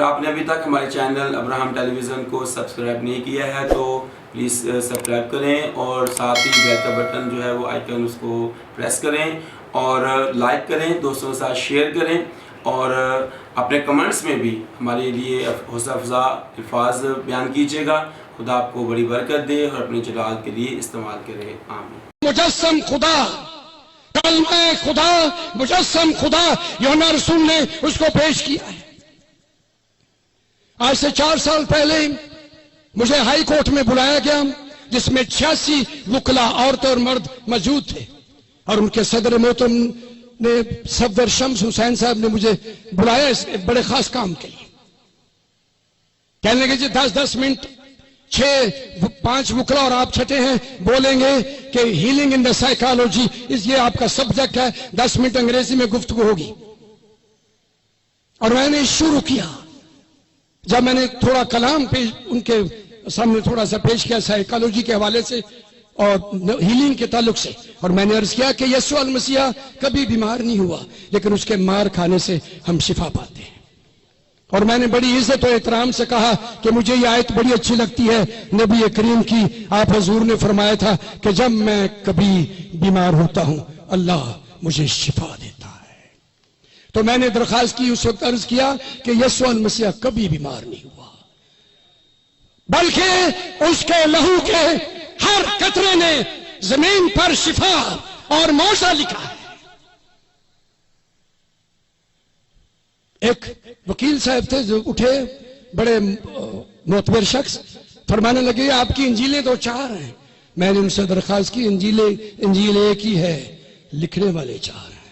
आपने अभी तक हमारे चैनल अब्राहम टेलीविज़न को सब्सक्राइब नहीं किया है तो प्लीज़ सब्सक्राइब करें और साथ ही बेल का बटन जो है वो आइकन उसको प्रेस करें और लाइक करें, दोस्तों के साथ शेयर करें और अपने कमेंट्स में भी हमारे लिए हौसला अफ़ज़ा अल्फाज बयान कीजिएगा। खुदा आपको बड़ी बरकत दे और अपने जलाल के लिए इस्तेमाल करे। आमीन। मुजस्सम खुदा, कलमा खुदा, मुजस्सम खुदा यूहन्ना रसूल ने उसको पेश किया है। आज से 4 साल पहले मुझे हाई कोर्ट में बुलाया गया जिसमें 86 वकला औरत और मर्द मौजूद थे और उनके सदर मोहतरम ने सफदर शम्स हुसैन साहब ने मुझे बुलाया इस बड़े खास काम के लिए। कहने लगे जी 10-10 मिनट 5 वकला और आप छठे हैं बोलेंगे कि हीलिंग इन द साइकोलॉजी ये आपका सब्जेक्ट है, 10 मिनट अंग्रेजी में गुफ्तगू होगी। और मैंने शुरू किया। जब मैंने थोड़ा कलाम पेश उनके सामने थोड़ा सा पेश किया साइकोलॉजी के हवाले से और हीलिंग के ताल्लुक से, और मैंने अर्ज किया कि यीशु अल मसीहा कभी बीमार नहीं हुआ लेकिन उसके मार खाने से हम शिफा पाते हैं। और मैंने बड़ी इज्जत और एहतराम से कहा कि मुझे यह आयत बड़ी अच्छी लगती है नबी करीम की। आप हजूर ने फरमाया था कि जब मैं कभी बीमार होता हूं अल्लाह मुझे शिफा देता है। तो मैंने दरखास्त की, उस वक्त अर्ज किया कि यीशु अल मसीहा कभी बीमार नहीं हुआ बल्कि उसके लहू के हर कतरे ने जमीन पर शिफा और मौजा लिखा है। एक वकील साहब थे जो उठे, बड़े मोतबर शख्स, फरमाने लगे आपकी इंजीलें तो 4 हैं। मैंने उनसे दरखास्त की इंजील एक ही है, लिखने वाले 4 हैं।